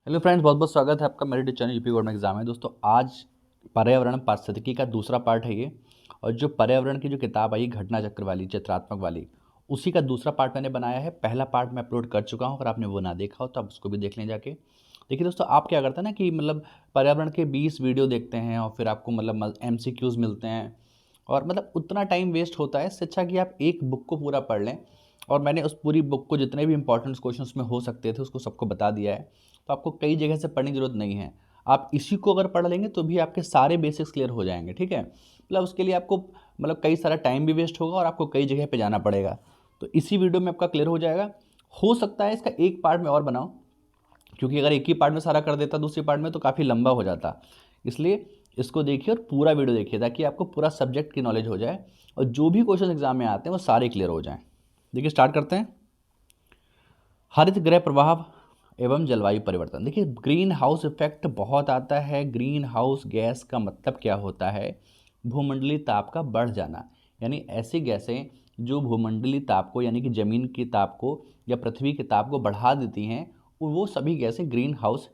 Hello friends, बहुत बहुत स्वागत है आपका मेरे YouTube channel UP government exam है। दोस्तों आज पर्यावरण पारिस्थितिकी का दूसरा पार्ट है ये। और जो पर्यावरण की जो किताब आई घटना चक्र वाली चित्रात्मक वाली, उसी का दूसरा पार्ट मैंने बनाया है। पहला पार्ट मैं अपलोड कर चुका हूँ, अगर आपने वो ना देखा हो तो आप उसको भी देख लें जाके। देखिए दोस्तों, आप क्या करते हैं ना कि मतलब पर्यावरण के 20 वीडियो देखते हैं और फिर आपको मतलब MCQs मिलते हैं और मतलब उतना टाइम वेस्ट होता है। इससे अच्छा कि आप एक बुक को पूरा पढ़ लें। और मैंने उस पूरी बुक को जितने भी इंपॉर्टेंट क्वेश्चन उसमें हो सकते थे उसको सबको बता दिया है। तो आपको कई जगह से पढ़ने की जरूरत नहीं है। आप इसी को अगर पढ़ लेंगे तो भी आपके सारे बेसिक्स क्लियर हो जाएंगे। ठीक है, मतलब उसके लिए आपको मतलब कई सारा टाइम भी वेस्ट होगा और आपको कई जगह पे जाना पड़ेगा। तो इसी वीडियो में आपका क्लियर हो जाएगा। हो सकता है इसका एक पार्ट में और बनाओ, क्योंकि अगर एक ही पार्ट में सारा कर देता दूसरी पार्ट में तो काफ़ी लंबा हो जाता। इसलिए इसको देखिए और पूरा वीडियो देखिए ताकि आपको पूरा सब्जेक्ट की नॉलेज हो जाए और जो भी क्वेश्चन एग्जाम में आते हैं वो सारे क्लियर हो जाएं। देखिए स्टार्ट करते हैं। हरित गृह प्रभाव एवं जलवायु परिवर्तन। देखिए ग्रीन हाउस इफेक्ट बहुत आता है। ग्रीन हाउस गैस का मतलब क्या होता है? भूमंडलीय ताप का बढ़ जाना, यानी ऐसी गैसें जो भूमंडलीय ताप को यानी कि ज़मीन की ताप को या पृथ्वी के ताप को बढ़ा देती हैं, वो सभी गैसें ग्रीन हाउस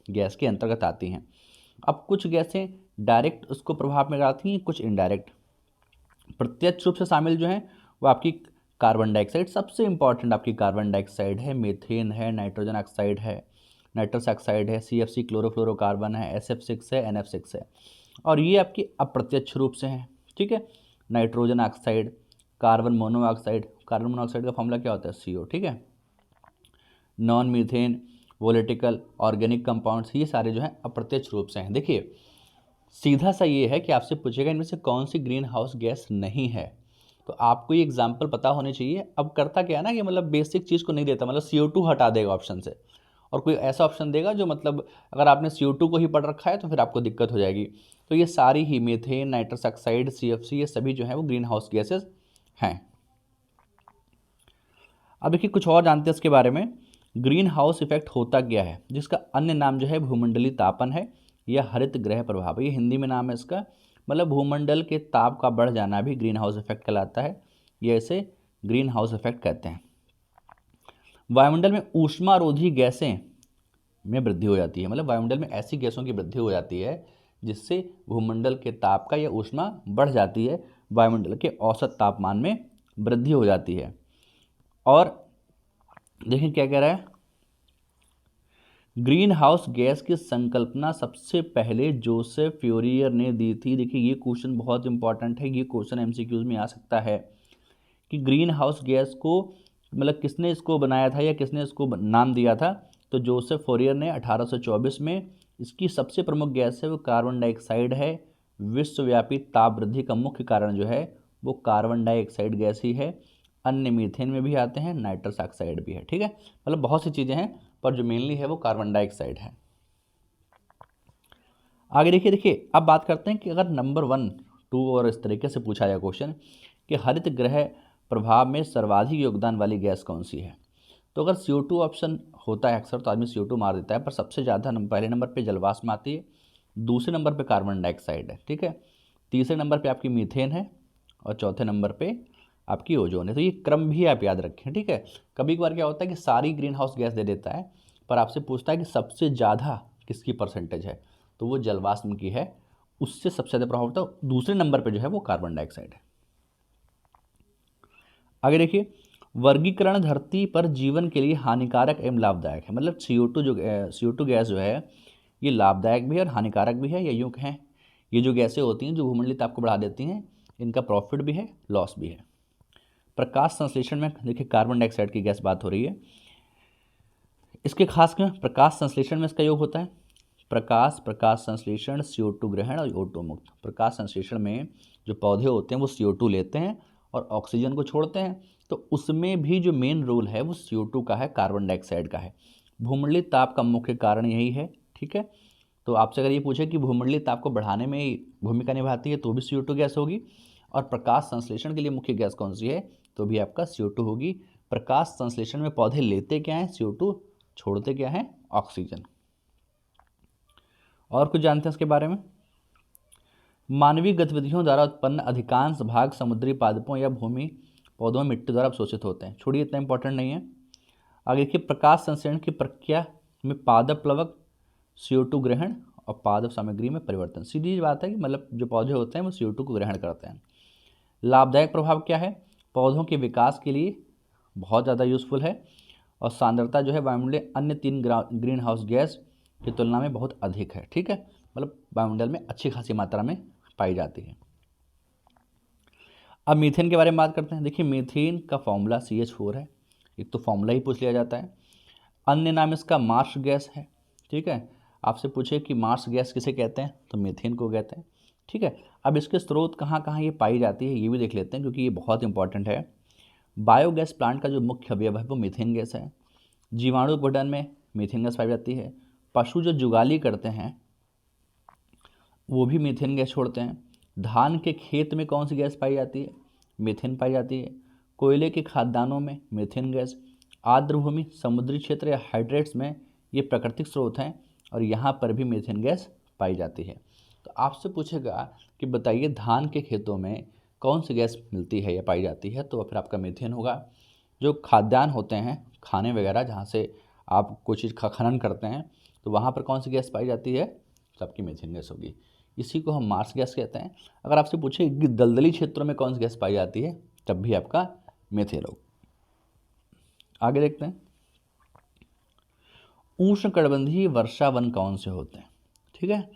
गैस के अंतर्गत आती हैं। अब कुछ गैसें डायरेक्ट उसको प्रभाव में आती हैं, कुछ इनडायरेक्ट। प्रत्यक्ष रूप से शामिल जो हैं वो आपकी कार्बन डाइऑक्साइड, सबसे इंपॉर्टेंट आपकी कार्बन डाइऑक्साइड है, मीथेन है, नाइट्रोजन ऑक्साइड है, नाइट्रस ऑक्साइड है, CFC क्लोरोफ्लोरोकार्बन है, SF6 है, NF6 है। और ये आपकी अप्रत्यक्ष रूप से हैं। ठीक है, nitrogen oxide, carbon monoxide, carbon monoxide का फॉर्मूला क्या होता है? CO। ठीक है, नॉन मीथेन, वोलेटिकल ऑर्गेनिक कंपाउंड्स, ये सारे जो हैं अप्रत्यक्ष रूप से हैं। देखिए सीधा सा ये है कि आपसे पूछेगा इनमें से कौन सी ग्रीन हाउस गैस नहीं है, तो आपको ये एग्जाम्पल पता होने चाहिए। अब करता क्या है ना कि मतलब बेसिक चीज़ को नहीं देता, मतलब CO2 हटा देगा ऑप्शन से और कोई ऐसा ऑप्शन देगा जो मतलब अगर आपने CO2 को ही पढ़ रखा है तो फिर आपको दिक्कत हो जाएगी। तो ये सारी ही मीथेन, नाइट्रस ऑक्साइड, CFC, ये सभी जो है वो ग्रीन हाउस गैसेज हैं। अब देखिए कुछ और जानते हैं इसके बारे में। ग्रीन हाउस इफेक्ट होता क्या है, जिसका अन्य नाम जो है भूमंडलीय तापन है या हरित गृह प्रभाव, ये हिंदी में नाम है इसका। मतलब भूमंडल के ताप का बढ़ जाना भी ग्रीन हाउस इफेक्ट कहलाता है, ये इसे ग्रीन हाउस इफेक्ट कहते हैं। वायुमंडल में ऊष्मारोधी गैसें में वृद्धि हो जाती है, मतलब वायुमंडल में ऐसी गैसों की वृद्धि हो जाती है जिससे भूमंडल के ताप का या ऊष्मा बढ़ जाती है, वायुमंडल के औसत तापमान में वृद्धि हो जाती है। और देखिए क्या कह रहा है, ग्रीन हाउस गैस की संकल्पना सबसे पहले जोसेफ फ्यूरियर ने दी थी। देखिए ये क्वेश्चन बहुत इंपॉर्टेंट है, ये क्वेश्चन MCQs में आ सकता है कि ग्रीन हाउस गैस को मतलब किसने इसको बनाया था या किसने इसको नाम दिया था। तो जोसेफ फ्यूरियर ने 1824 में। इसकी सबसे प्रमुख गैस है वो कार्बन डाइऑक्साइड है। विश्वव्यापी ताप वृद्धि का मुख्य कारण जो है वो कार्बन डाइऑक्साइड गैस ही है। अन्य मीथेन में भी आते हैं, नाइट्रस ऑक्साइड भी है। ठीक है, मतलब बहुत सी चीज़ें हैं पर जो मेनली है वो कार्बन डाइऑक्साइड है। आगे देखिए अब बात करते हैं कि अगर नंबर 1, 2 और इस तरीके से पूछा जाए क्वेश्चन कि हरित गृह प्रभाव में सर्वाधिक योगदान वाली गैस कौन सी है, तो अगर CO2 ऑप्शन होता है अक्सर तो आदमी CO2 मार देता है, पर सबसे ज़्यादा पहले नंबर पे जलवाष्प आती है, दूसरे नंबर पे कार्बन डाइऑक्साइड है। ठीक है, तीसरे नंबर पे आपकी मीथेन है और चौथे नंबर पे आपकी ओजोन है। तो ये क्रम भी आप याद रखें। ठीक है, कभी कभार क्या होता है कि सारी ग्रीन हाउस गैस दे देता है पर आपसे पूछता है कि सबसे ज़्यादा किसकी परसेंटेज है, तो वो जलवाष्प की है, उससे सबसे ज़्यादा प्रभाव होता है। दूसरे नंबर पे जो है वो कार्बन डाइऑक्साइड है। आगे देखिए, वर्गीकरण धरती पर जीवन के लिए हानिकारक एवं लाभदायक है। मतलब CO2 गैस जो है ये लाभदायक भी है और हानिकारक भी है, या यूँ कहें ये जो गैसें होती हैं जो भूमंडलीय ताप को बढ़ा देती हैं, इनका प्रॉफिट भी है, लॉस भी है। प्रकाश संश्लेषण में देखिए कार्बन डाइऑक्साइड की गैस बात हो रही है, इसके खास में प्रकाश संश्लेषण में इसका योग होता है। प्रकाश संश्लेषण, CO2 ग्रहण और O2 मुक्त। प्रकाश संश्लेषण में जो पौधे होते हैं वो CO2 लेते हैं और ऑक्सीजन को छोड़ते हैं, तो उसमें भी जो मेन रोल है वो CO2 का है, कार्बन डाइऑक्साइड का है। भूमंडलीय ताप का मुख्य कारण यही है। ठीक है, तो आपसे अगर ये पूछे कि भूमंडलीय ताप को बढ़ाने में भूमिका निभाती है तो भी CO2 गैस होगी, और प्रकाश संश्लेषण के लिए मुख्य गैस कौन सी है तो भी आपका CO2 होगी। प्रकाश संश्लेषण में पौधे लेते क्या हैं? CO2, छोड़ते क्या हैं? ऑक्सीजन। और कुछ जानते हैं इसके बारे में। मानवीय गतिविधियों द्वारा उत्पन्न अधिकांश भाग समुद्री पादपों या भूमि पौधों में मिट्टी द्वारा अवशोषित होते हैं। छोड़िए, इतना इंपॉर्टेंट नहीं है। आगे देखिए, प्रकाश संश्लेषण की प्रक्रिया में पादप प्लवक, CO2 ग्रहण और पादप सामग्री में परिवर्तन। सीधी बात है कि मतलब जो पौधे होते हैं वो CO2 को ग्रहण करते हैं। लाभदायक प्रभाव क्या है? पौधों के विकास के लिए बहुत ज़्यादा यूज़फुल है और सांद्रता जो है वायुमंडलीय अन्य 3 ग्रीन हाउस गैस की तुलना में बहुत अधिक है। ठीक है, मतलब वायुमंडल में अच्छी खासी मात्रा में पाई जाती है। अब मीथेन के बारे में बात करते हैं। देखिए मीथेन का फॉर्मूला CH4 है, एक तो फॉर्मूला ही पूछ लिया जाता है। अन्य नाम इसका मार्स गैस है। ठीक है, आपसे पूछे कि मार्स गैस किसे कहते हैं तो मीथेन को कहते हैं। ठीक है, अब इसके स्रोत कहाँ कहाँ ये पाई जाती है ये भी देख लेते हैं, क्योंकि ये बहुत इंपॉर्टेंट है। बायोगैस प्लांट का जो मुख्य अवयव है वो मीथेन गैस है। जीवाणु उपघटन में मीथेन गैस पाई जाती है। पशु जो जुगाली करते हैं वो भी मीथेन गैस छोड़ते हैं। धान के खेत में कौन सी गैस पाई जाती है? मीथेन पाई जाती है। कोयले के खादानों में मीथेन गैस। आर्द्र भूमि, समुद्री क्षेत्र या हाइड्रेट्स में ये प्राकृतिक स्रोत हैं और यहाँ पर भी मीथेन गैस पाई जाती है। तो आपसे पूछेगा कि बताइए धान के खेतों में कौन सी गैस मिलती है या पाई जाती है, तो फिर आपका मीथेन होगा। जो खाद्यान्न होते हैं, खाने वगैरह जहाँ से आप कोई चीज़ खनन करते हैं, तो वहाँ पर कौन सी गैस पाई जाती है? तो आपकी मीथेन गैस होगी। इसी को हम मार्स गैस कहते हैं। अगर आपसे पूछे कि दलदली क्षेत्रों में कौन सी गैस पाई जाती है, तब भी आपका मीथेन होगा। आगे देखते हैं, उष्णकटिबंधीय वर्षा वन कौन से होते हैं? ठीक है,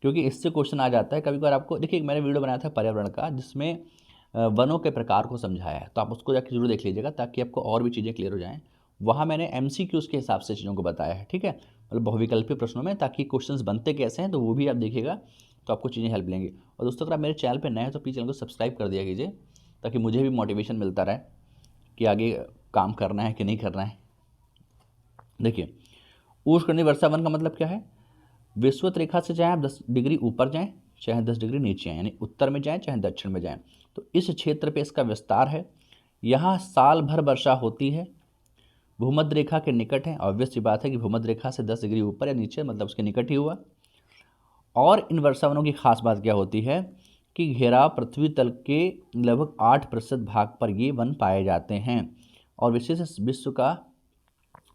क्योंकि इससे क्वेश्चन आ जाता है कभी कभार आपको। देखिए मैंने वीडियो बनाया था पर्यावरण का जिसमें वनों के प्रकार को समझाया है, तो आप उसको जाकर जरूर देख लीजिएगा ताकि आपको और भी चीज़ें क्लियर हो जाएं। वहाँ मैंने MCQs के हिसाब से चीज़ों को बताया है। ठीक है, मतलब बहुविकल्पीय प्रश्नों में, ताकि क्वेश्चंस बनते कैसे हैं तो वो भी आप देखिएगा, तो आपको चीज़ें हेल्प लेंगी। और दोस्तों अगर आप मेरे चैनल पर नए हैं तो प्लीज़ चैनल को सब्सक्राइब कर दिया कीजिए, ताकि मुझे भी मोटिवेशन मिलता रहे कि आगे काम करना है कि नहीं करना है। देखिए उष्णकटिबंधीय वर्षा वन का मतलब क्या है? विषुवत रेखा से चाहे आप 10 डिग्री ऊपर जाएं चाहे 10 डिग्री नीचे आएँ, यानी उत्तर में जाएं चाहे दक्षिण में जाएं, तो इस क्षेत्र पे इसका विस्तार है। यहाँ साल भर वर्षा होती है, भूमध्य रेखा के निकट है। ऑब्वियस सी बात है कि भूमध्य रेखा से 10 डिग्री ऊपर या नीचे मतलब उसके निकट ही हुआ। और इन वर्षावनों की खास बात क्या होती है कि घेराव पृथ्वी तल के लगभग 8% भाग पर ये वन पाए जाते हैं। और विशेष विश्व का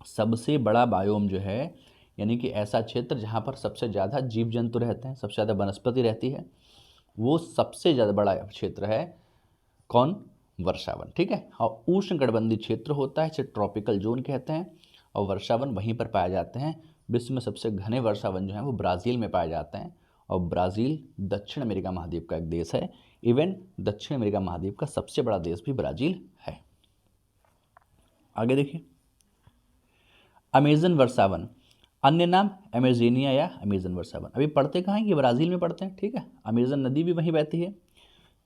सबसे बड़ा बायोम जो है, यानी कि ऐसा क्षेत्र जहाँ पर सबसे ज़्यादा जीव जंतु रहते हैं, सबसे ज़्यादा वनस्पति रहती है, वो सबसे ज़्यादा बड़ा क्षेत्र है कौन? वर्षावन। ठीक है, और उष्णकटिबंधीय क्षेत्र होता है, इसे ट्रॉपिकल जोन कहते हैं, और वर्षावन वहीं पर पाए जाते हैं। विश्व में सबसे घने वर्षावन जो हैं वो ब्राज़ील में पाए जाते हैं, और ब्राज़ील दक्षिण अमेरिका महाद्वीप का एक देश है। इवन दक्षिण अमेरिका महाद्वीप का सबसे बड़ा देश भी ब्राज़ील है। आगे देखिए, अमेजन वर्षावन, अन्य नाम अमेजोनिया या अमेजन वर्षावन। अभी पढ़ते कहाँ हैं? ये ब्राज़ील में पढ़ते हैं। ठीक है, अमेजन नदी भी वहीं बहती है।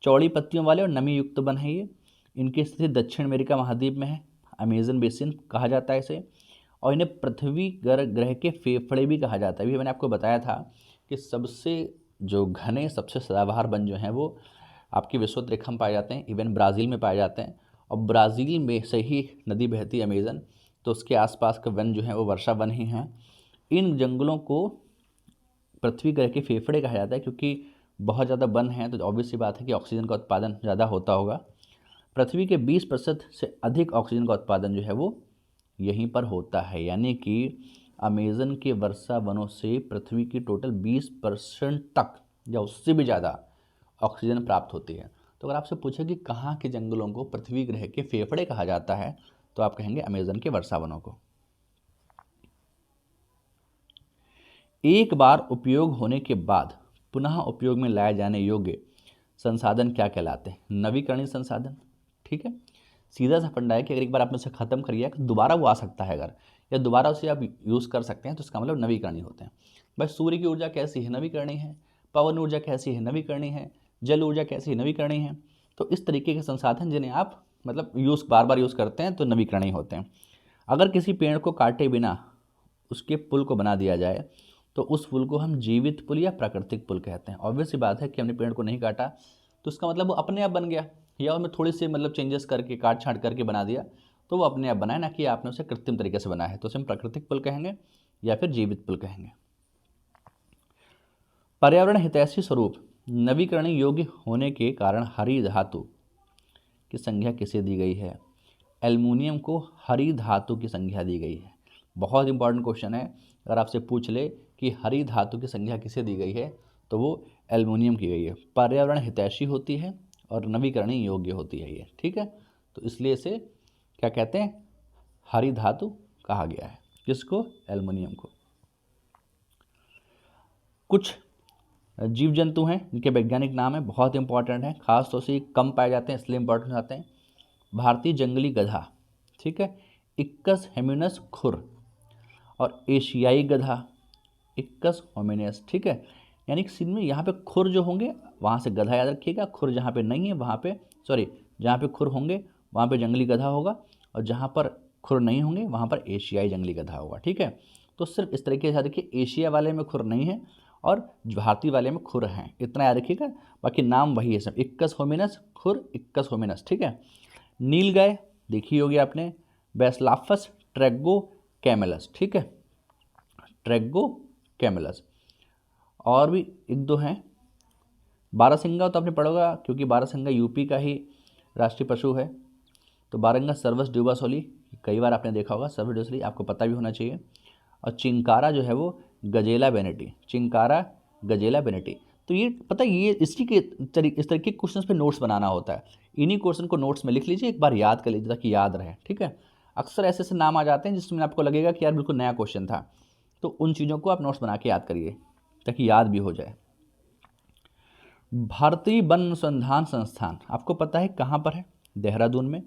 चौड़ी पत्तियों वाले और नमी युक्त वन है ये। इनकी स्थिति दक्षिण अमेरिका महाद्वीप में है। अमेजन बेसिन कहा जाता है इसे, और इन्हें पृथ्वी ग्रह के फेफड़े भी कहा जाता है। अभी मैंने आपको बताया था कि सबसे जो घने सबसे सदाबहार वन जो हैं वो आपकी विषुवत रेखा में पाए जाते हैं, इवन ब्राज़ील में पाए जाते हैं। और ब्राज़ील में से ही नदी बहती है अमेजन, तो उसके आसपास के वन जो हैं वो वर्षा वन ही हैं। इन जंगलों को पृथ्वी ग्रह के फेफड़े कहा जाता है, क्योंकि बहुत ज़्यादा वन है तो ऑब्वियस सी बात है कि ऑक्सीजन का उत्पादन ज़्यादा होता होगा। पृथ्वी के 20% से अधिक ऑक्सीजन का उत्पादन जो है वो यहीं पर होता है, यानी कि अमेजन के वर्षा वनों से पृथ्वी की टोटल 20% तक या उससे भी ज़्यादा ऑक्सीजन प्राप्त होती है। तो अगर आपसे पूछे कि कहाँ के जंगलों को पृथ्वी ग्रह के फेफड़े कहा जाता है, तो आप कहेंगे अमेजन के वर्षा वनों को। एक बार उपयोग होने के बाद पुनः उपयोग में लाए जाने योग्य संसाधन क्या कहलाते हैं? नवीकरणीय संसाधन। ठीक है, सीधा सा फंडा है कि अगर एक बार आपने उसे ख़त्म कर लिया तो दोबारा वो आ सकता है, अगर या दोबारा उसे आप यूज़ कर सकते हैं, तो इसका मतलब नवीकरणीय होते हैं। भाई सूर्य की ऊर्जा कैसी है? नवीकरणीय है। पवन ऊर्जा कैसी है? नवीकरणीय है। जल ऊर्जा कैसी है? नवीकरणीय है। तो इस तरीके के संसाधन जिन्हें आप मतलब बार बार यूज़ करते हैं तो नवीकरणीय होते हैं। अगर किसी पेड़ को काटे बिना उसके पुल को बना दिया जाए तो उस पुल को हम जीवित पुल या प्राकृतिक पुल कहते हैं। ऑब्वियस सी बात है कि हमने पेड़ को नहीं काटा तो उसका मतलब वो अपने आप बन गया, या उसमें थोड़ी सी मतलब चेंजेस करके काट छाँट करके बना दिया तो वो अपने आप बनाया, ना कि आपने उसे कृत्रिम तरीके से बनाया है। तो उसे हम प्राकृतिक पुल कहेंगे या फिर जीवित पुल कहेंगे। पर्यावरण हितैषी स्वरूप नवीकरणीय योग्य होने के कारण हरी धातु की संख्या किसे दी गई है? एल्युमिनियम को हरी धातु की संख्या दी गई है। बहुत इंपॉर्टेंट क्वेश्चन है। अगर आपसे पूछ ले कि हरी धातु की संख्या किसे दी गई है तो वो एल्युमिनियम की गई है। पर्यावरण हितैषी होती है और नवीकरणीय योग्य होती है ये, ठीक है। तो इसलिए इसे क्या कहते हैं, हरी धातु कहा गया है। किसको? एल्युमिनियम को। कुछ जीव जंतु हैं जिनके वैज्ञानिक नाम है, बहुत इंपॉर्टेंट है, खास तौर से ये कम पाए जाते हैं इसलिए इंपॉर्टेंट आते हैं। भारतीय जंगली गधा, ठीक है, इक्कस हेमिनस खुर, और एशियाई गधा इक्कस होमिनियस, ठीक है। यानी कि सीन में यहाँ पे खुर जो होंगे वहाँ से गधा याद रखिएगा, खुर जहाँ पे नहीं है वहाँ पे, सॉरी, जहाँ पे खुर होंगे वहाँ पे जंगली गधा होगा, और जहाँ पर खुर नहीं होंगे वहाँ पर एशियाई जंगली गधा होगा, ठीक है। तो सिर्फ इस तरीके से देखिए, एशिया वाले में खुर नहीं है और भारतीय वाले में खुर हैं, इतना याद रखिएगा। बाकी नाम वही है सब, इक्कस होमिनस खुर, इक्कस होमिनस, ठीक है। नीलगाय देखी होगी आपने, बैसलाफस ट्रैगो कैमेलस, ठीक है, ट्रैगो कैमेलस। और भी एक दो हैं, बारहसिंगा तो आपने पढ़ा होगा क्योंकि बारहसिंगा यूपी का ही राष्ट्रीय पशु है। तो बारहसिंगा सर्वस ड्यूबासोली, कई बार आपने देखा होगा, सर्वस ड्यूबासोली आपको पता भी होना चाहिए। और चिंकारा जो है वो गजेला बेनेटी, चिंकारा गजेला बेनेटी। तो ये पता है, ये इसी के इस तरीके के क्वेश्चन पे नोट्स बनाना होता है। इन्हीं क्वेश्चन को नोट्स में लिख लीजिए, एक बार याद कर लीजिए ताकि याद रहे, ठीक है। अक्सर ऐसे ऐसे नाम आ जाते हैं जिसमें आपको लगेगा कि यार बिल्कुल नया क्वेश्चन था, तो उन चीज़ों को आप नोट्स बना के याद करिए ताकि याद भी हो जाए। भारतीय वन अनुसंधान संस्थान आपको पता है कहाँ पर है? देहरादून में,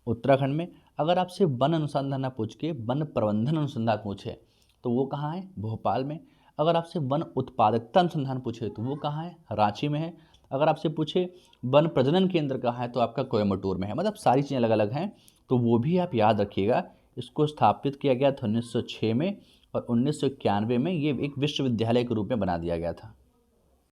उत्तराखंड में। अगर आपसे वन अनुसंधान ना पूछ के वन प्रबंधन अनुसंधान पूछे तो वो कहाँ है? भोपाल में। अगर आपसे वन उत्पादकता अनुसंधान पूछे तो वो कहाँ है? रांची में है। अगर आपसे पूछे वन प्रजनन केंद्र कहाँ है तो आपका कोयम्बटूर में है। मतलब सारी चीज़ें अलग अलग हैं, तो वो भी आप याद रखिएगा। इसको स्थापित किया गया था 1906 में, और 1991 में ये एक विश्वविद्यालय के रूप में बना दिया गया था।